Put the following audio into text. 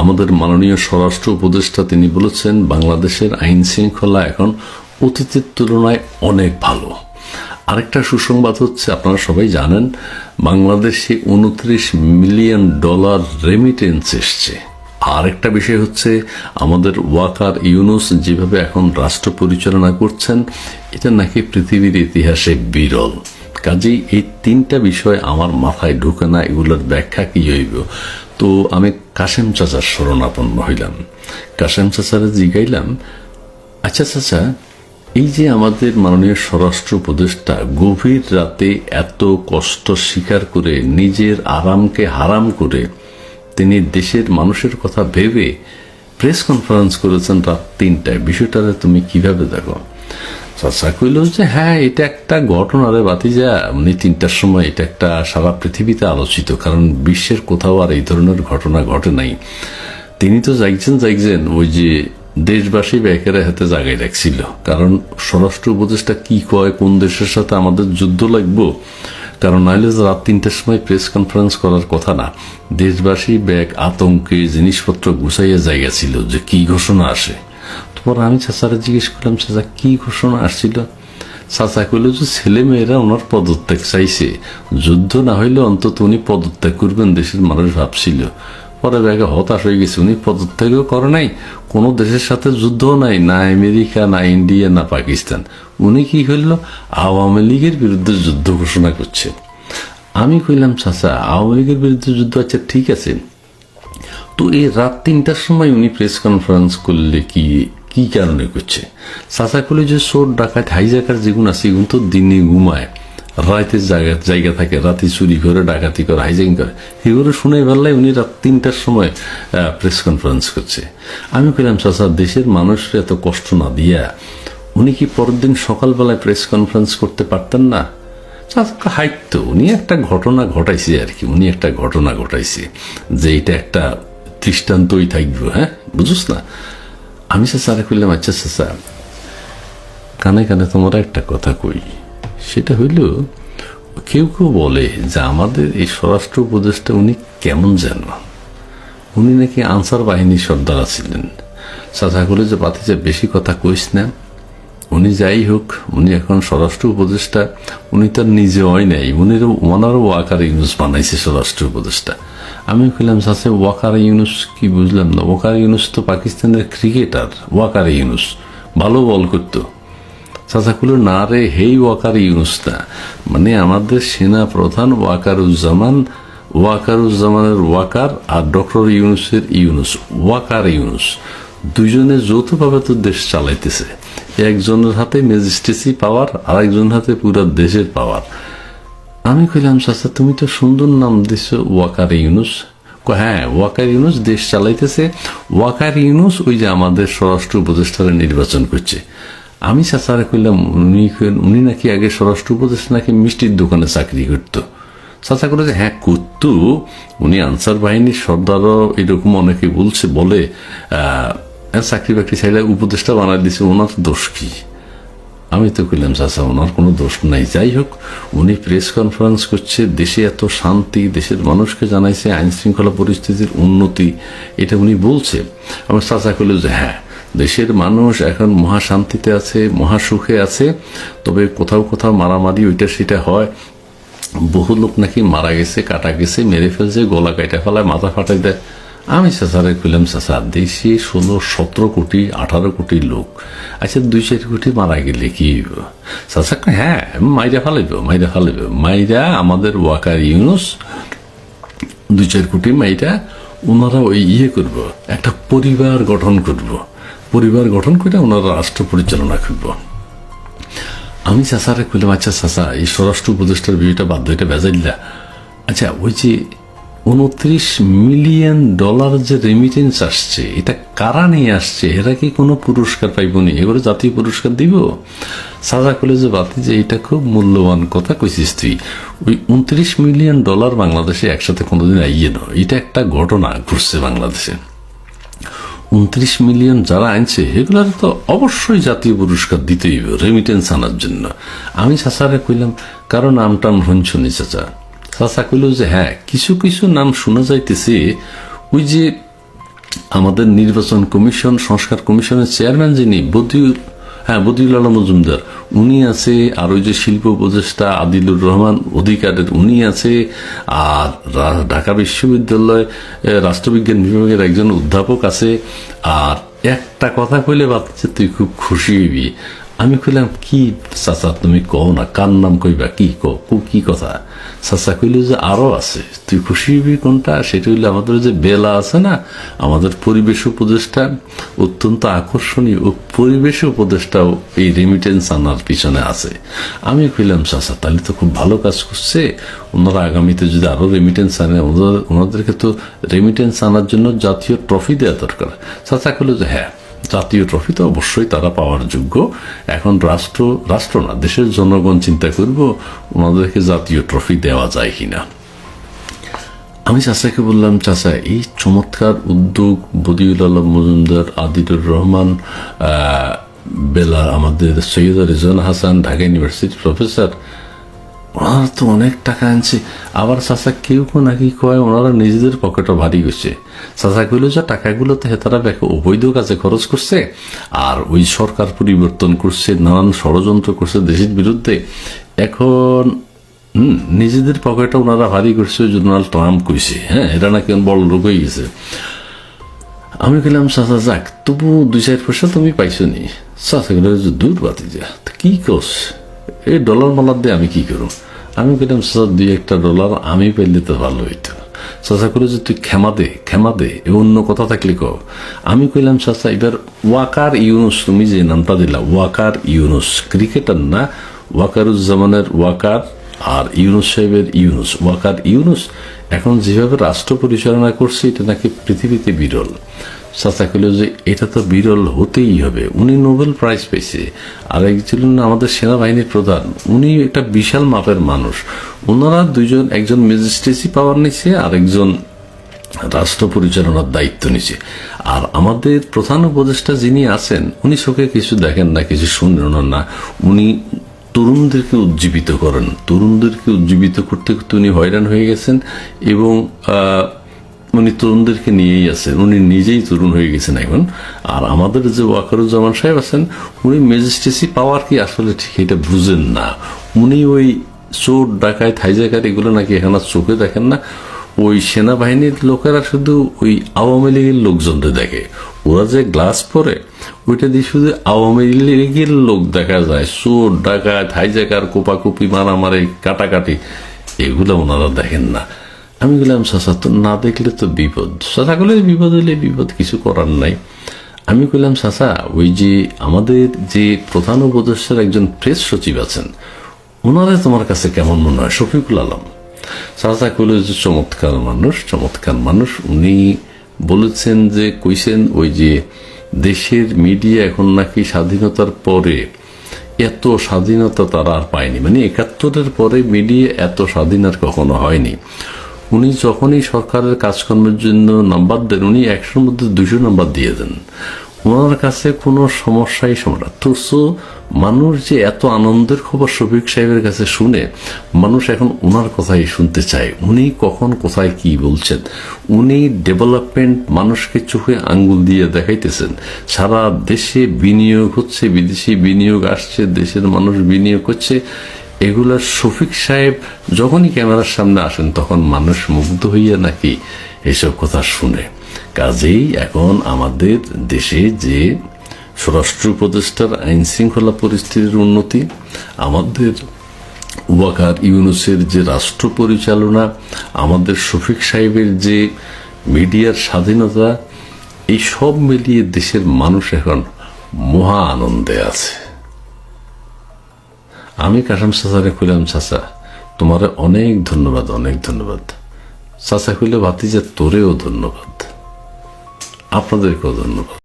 আমাদের মাননীয় স্বরাষ্ট্র উপদেষ্টা তিনি বলেছেন বাংলাদেশের আইন শৃঙ্খলা এখন অতীতের তুলনায় অনেক ভালো। আরেকটা সুসংবাদ হচ্ছে, আপনারা সবাই জানেন বাংলাদেশে $29 মিলিয়ন রেমিটেন্স এসছে। আরেকটা বিষয় হচ্ছে আমাদের ওয়াকার ইউনুস যেভাবে এখন রাষ্ট্র পরিচালনা করছেন এটা নাকি পৃথিবীর ইতিহাসে বিরল। কাজেই এই তিনটা বিষয় আমার মাথায় ঢুকে না, এগুলোর ব্যাখ্যা কি হইব। তো আমি কাশেম চাচার শরণাপন্ন হইলাম। কাশেম চাচারে জিগাইলাম, আচ্ছা চাচা, এই যে আমাদের মাননীয় স্বরাষ্ট্র উপদেষ্টা গভীর রাতে এত কষ্ট স্বীকার করে নিজের আরামকে হারাম করে তিনি দেশের মানুষের কথা ভেবে প্রেস কনফারেন্স করেছেন রাত 3টায়, বিষয়টারে তুমি কিভাবে দেখো? চাচা কইল যে হ্যাঁ, এটা একটা ঘটনারে বাতিজা, 3টার সময় এটা একটা সারা পৃথিবীতে আলোচিত, কারণ বিশ্বের কোথাও আর এই ধরনের ঘটনা ঘটে নাই। তিনি তো যাইছেন ওই যে দেশবাসী ব্যাকের হাতে জায়গায় রাখছিল, কারণ স্বরাষ্ট্র উপদেষ্টা কি কয় কোন দেশের সাথে আমাদের যুদ্ধ লাগবো, কারণ নাইলে রাত 3টার সময় প্রেস কনফারেন্স করার কথা না। দেশবাসী ব্যাগ আতঙ্কে জিনিসপত্র গুছাইয়া জায়গা ছিল যে কি ঘোষণা আসে। তারপর আমি চাচারা জিজ্ঞেস করলাম, চাচা কি ঘোষণা আসছিল? চাচা কইল যে ছেলে মেয়েরা ওনার পদত্যাগ চাইছে, যুদ্ধ না হইলে অন্তত উনি পদত্যাগ করবেন দেশের মানুষ ভাবছিল। পরে ব্যাগে হতাশ হয়ে গেছে, উনি পদত্যাগও করে নাই, কোনো দেশের সাথে যুদ্ধও নাই, না আমেরিকা না ইন্ডিয়া না পাকিস্তান। উনি কি হইল, আওয়ামী লীগের বিরুদ্ধে যুদ্ধ ঘোষণা করছে। আমি কইলাম, চাচা আওয়ামী লীগের বিরুদ্ধে যুদ্ধ, আচ্ছা ঠিক আছে, তো এই রাত 3টার সময় উনি প্রেস কনফারেন্স করলে কি কারণে করছে? চাচা কইলে যে চোর ডাকাত হাইজাকার যেগুলো আছে এগুলো তো দিনে ঘুমায়, রাতে জায়গা থাকে, রাতে চুরি করে ডাকাতি করে হাইজাকিং করে, এগুলো শুনে বেলায় উনি রাত 3টার সময় প্রেস কনফারেন্স করছে। আমি কইলাম, চাচা দেশের মানুষের এত কষ্ট না দিয়া উনি কি পরের দিন সকালবেলায় প্রেস কনফারেন্স করতে পারতেন না? চাচা হাইতো উনি একটা ঘটনা ঘটাইছে আর কি, উনি একটা ঘটনা ঘটাইছে যে এটা একটা দৃষ্টান্তই থাকবে, হ্যাঁ বুঝুস না? আমি চাচারা কইলাম, আচ্ছা চাচা কানে কানে তোমার একটা কথা কই, সেটা হইল কেউ বলে যে আমাদের এই স্বরাষ্ট্র উপদেষ্টা উনি কেমন যেন, উনি নাকি আনসার বাহিনীর সর্দার ছিলেন। চাচা বলে যে বাতিজা বেশি কথা কইস না, উনি যাই হোক উনি এখন স্বরাষ্ট্র উপদেষ্টা, উনি তার নিজে হয় নাই, ওনারও ওয়াকার ইউনুস বানাইছে স্বরাষ্ট্র উপদেষ্টা। আমি কইলাম, চাচা ওয়াকার ইউনুস কি? বুঝলাম না। ওয়াকার ইউনুস তো পাকিস্তানের ক্রিকেটার, ওয়াকার ইউনুস ভালো বল করতো। চাচা কইল, না রে, হেই ওয়াকার ইউনুস না, মানে আমাদের সেনা প্রধান ওয়াকারুজ্জামানের ওয়াকার আর ডক্টর ইউনুসের ইউনুস, ওয়াকার ইউনুস দুইজনে যৌথভাবে তো দেশ চালাইতেছে। একজনের হাতে ম্যাজিস্ট্রেসি পাওয়ার, আর একজনের হাতে পুরা দেশের পাওয়ার। আমি কইলাম, চাচা তুমি তো সুন্দর নাম দিছো ওয়াকার ইউনুস। হ্যাঁ, ওয়াকার ইউনুস দেশ চালাইতেছে, ওয়াকার ইউনুস ওই যে আমাদের স্বরাষ্ট্র উপদেষ্টারা নির্বাচন করছে। আমি চাচারা কইলাম, উনি নাকি আগে স্বরাষ্ট্র উপদেষ্টা নাকি মিষ্টির দোকানে চাকরি করতো। চাচা করে যে হ্যাঁ করতো, উনি আনসার বাহিনীর সর্দারও এরকম অনেকে বলে চাকরি বাকরি চাইলে উপদেষ্টা বানাই দিছে, ওনার দোষ কি? আমি তো কইলাম, চাচা ওনার কোনো দোষ নাই। যাই হোক, উনি প্রেস কনফারেন্স করছে, দেশে এত শান্তি, দেশের মানুষকে জানাইছে আইন শৃঙ্খলা পরিস্থিতির উন্নতি, এটা উনি বলছে। আমার চাচা কইল যে হ্যাঁ, দেশের মানুষ এখন মহাশান্তিতে আছে, মহাসুখে আছে, তবে কোথাও কোথাও মারামারি ওইটা সেটা হয়, বহু লোক নাকি মারা গেছে, কাটা গেছে, মেরে ফেলছে, গলা কাটা ফেলায়, মাথা ফাটাই দেয়। আমি চাচারে কইলাম, চাচা দেশে 16-17 কোটি 18 কোটি লোক, আচ্ছা 2-4 কোটি মারা গেলে কি হইব? চাচা হ্যাঁ মাইরা ফালাইব, মাইরা আমাদের ওয়াকার ইউনুস 2-4 কোটি মাইরা ওনারা ওই করব, একটা পরিবার গঠন করে ওনারা রাষ্ট্র পরিচালনা করব। আমি চাচারে কইলাম, আচ্ছা চাচা এই স্বরাষ্ট্র উপদেষ্টার বিষয়টা বাধ্য, এটা বেজাইলা। আচ্ছা ওই যে $29 মিলিয়ন যে রেমিটেন্স আসছে, এটা কারা নিয়ে আসছে? এরা কি কোনো পুরস্কার পাইবনি? এবারে জাতীয় পুরস্কার দিব? চাচা কইলে যে বাতি যে এটা খুব মূল্যবান কথা কইছিস তুই, ওই $29 মিলিয়ন বাংলাদেশে একসাথে কোনোদিন আইয়ে না, এটা একটা ঘটনা ঘুরছে বাংলাদেশে। 29 মিলিয়ন যারা আনছে এগুলার তো অবশ্যই জাতীয় পুরস্কার দিতেই হবে রেমিটেন্স আনার জন্য। আমি চাচারে কইলাম, কারো নাম টাম শুনি চাচা? চাচা কইল যে হ্যাঁ, কিছু কিছু নাম শোনা যাইতেছে, ওই যে আমাদের নির্বাচন কমিশন সংস্কার কমিশনের চেয়ারম্যান যিনি বদিউল আলম মজুমদার, উনি আছে, আর ওই যে শিল্প উপদেষ্টা আদিলুর রহমান অধিকারের উনি আছে, আর ঢাকা বিশ্ববিদ্যালয় রাষ্ট্রবিজ্ঞান বিভাগের একজন অধ্যাপক আছে। আর একটা কথা কইলে ভাবছে তুই খুব খুশি হইবি। আমি কইলাম কি চাচা তুমি কও না, কার নাম কইবা, কি কথা? চাচা কইল যে আরো আছে, তুই খুশি হবি কোনটা? সেটা হইলে আমাদের যে বেলা আছে না, আমাদের পরিবেশ উপদেষ্টা, অত্যন্ত আকর্ষণীয় ও পরিবেশ উপদেষ্টাও এই রেমিটেন্স আনার পিছনে আছে। আমি কইলাম চাচা তাহলে তো খুব ভালো কাজ করছে, ওনারা আগামীতে যদি আরো রেমিটেন্স আনে, ওনাদেরকে তো রেমিটেন্স আনার জন্য জাতীয় ট্রফি দেওয়া দরকার। চাচা কইল যে হ্যাঁ, জাতীয় ট্রফি তো অবশ্যই তারা পাওয়ার যোগ্য। এখন রাষ্ট্র না, দেশের জনগণ চিন্তা করব ওনাদেরকে জাতীয় ট্রফি দেওয়া যায় কিনা। আমি চাচাকে বললাম, চাচা এই চমৎকার উদ্যোগ বদিউল আলম মজুমদার, আদিলুর রহমান, বেলা, আমাদের সৈয়দ রিজওয়ান হাসান, ঢাকা ইউনিভার্সিটির প্রফেসর, ওনারা তো অনেক টাকা আনছে। আবার চাচা কেউ নাকি কয় ওনারা নিজেদের পকেটও ভারী গেছে। চাচা কইল যে টাকাগুলো তো তারা অবৈধ কাজে খরচ করছে, আর ওই সরকার পরিবর্তন করছে, নানান ষড়যন্ত্র করছে দেশের বিরুদ্ধে। এখন নিজেদের পকেটে ওনারা ভারী করছে, ডোনাল্ড ট্রাম্প কইছে, হ্যাঁ এটা নাকি বড় লোক হয়ে গেছে। আমি কইলাম চাচা যাক, তবু 2-4 পয়সা তুমি পাইছো নি? চাচা গেল দূর বাতি যা, কি কস এই ডলার মালার দিয়ে আমি কি করব? আমি কইলাম চাচা $2-1 আমি পাইলে তো ভালো হইতো। চাচা করে যে তুই ক্ষমা দে অন্য কথা থাকলে কও। আমি কইলাম চাচা এবার ওয়াকার ইউনুস, তুমি যে নামটা দিলা ওয়াকার ইউনুস, ক্রিকেটার না, ওয়াকারুজ্জামানের ওয়াকার আর ইউনুস সাহেবের ইউনুস, ওয়াকার ইউনুস এখন যেভাবে রাষ্ট্র পরিচালনা করছে এটা নাকি পৃথিবীতে বিরল। চাচা কইল যে এটা তো বিরল হতেই হবে, উনি নোবেল প্রাইজ পেয়েছে। আর একজন আমাদের সেনাবাহিনীর প্রধান, উনি একটা বিশাল মাপের মানুষ। ওনারা দুইজন, একজন ম্যাজিস্ট্রেসি পাওয়ার নিচ্ছে আর একজন রাষ্ট্র পরিচালনার দায়িত্ব নিচ্ছে। আর আমাদের প্রধান উপদেষ্টা যিনি আছেন উনি চোখে কিছু দেখেন না, কিছু শুনেন না, উনি তরুণদেরকে উজ্জীবিত করেন। তরুণদেরকে উজ্জীবিত করতে করতে উনি হয়রান হয়ে গেছেন এবং উনি তরুণদেরকে নিয়েই আছেন, উনি নিজেই তরুণ হয়ে গেছেন এখন। আর আমাদের যে ওয়াকারুজ্জামান সাহেব আছেন, উনি ম্যাজিস্ট্রেসি পাওয়ার কি আসলে ঠিক এটা বুঝেন না। উনি ওই চোর ডাকায় হাইজাকার এগুলো নাকি এখন আর চোখে দেখেন না। ওই সেনাবাহিনীর লোকেরা শুধু ওই আওয়ামী লীগের লোকজনদের দেখে, ওরা যে গ্লাস পরে ওইটা দিয়ে শুধু আওয়ামী লীগের লোক দেখা যায়। চোর ডাকাত হাইজাকার, কোপাকুপি, মারামারি, কাটাকাটি এগুলো ওনারা দেখেন না। আমি বললাম চাচা তো না দেখলে তো বিপদ। চাচা বলে বিপদ হইলে বিপদ, কিছু করার নাই। আমি কইলাম চাচা ওই যে আমাদের যে প্রধান উপদেষ্টার একজন প্রেস সচিব আছেন, ওনারা তোমার কাছে কেমন মনে হয়? শফিকুল আলম। চাচা কইল যে চমৎকার মানুষ। উনি বলেছেন যে কইছেন ওই যে দেশের মিডিয়া এখন নাকি স্বাধীনতার পরে এত স্বাধীনতা তারা আর পায়নি, মানে 71-এর পরে মিডিয়া এত স্বাধীন আর কখনো হয়নি। উনি যখনই সরকারের কাজকর্মের জন্য নাম্বার দেন, উনি 100-র মধ্যে 200 নাম্বার দিয়ে দেন। ওনার কাছে কোনো সমস্যাই সমাধান। তো মানুষ যে এত আনন্দের খবর শফিক সাহেবের কাছে শুনে, মানুষ এখন ওনার কথাই শুনতে চায়। উনি কখন কোথায় কি বলছেন, উনি ডেভেলপমেন্ট মানুষকে চোখে আঙ্গুল দিয়ে দেখাইতেছেন। সারা দেশে বিনিয়োগ হচ্ছে, বিদেশি বিনিয়োগ আসছে, দেশের মানুষ বিনিয়োগ করছে। এগুলা শফিক সাহেব যখনই ক্যামেরার সামনে আসেন তখন মানুষ মুগ্ধ হইয়া নাকি এসব কথা শুনে। কাজেই এখন আমাদের দেশে যে স্বরাষ্ট্র উপদেষ্টার আইন শৃঙ্খলা পরিস্থিতির উন্নতি, আমাদের ওয়াকার ইউনুসের যে রাষ্ট্র পরিচালনা, আমাদের শফিক সাহেবের যে মিডিয়ার স্বাধীনতা, এই সব মিলিয়ে দেশের মানুষ এখন মহা আনন্দে আছে। আমি কাসম চাচারে কইলাম চাচা তোমার অনেক ধন্যবাদ। চাচা কইলে ভাতিজা তোরেও ধন্যবাদ, আপনাদেরকেও ধন্যবাদ।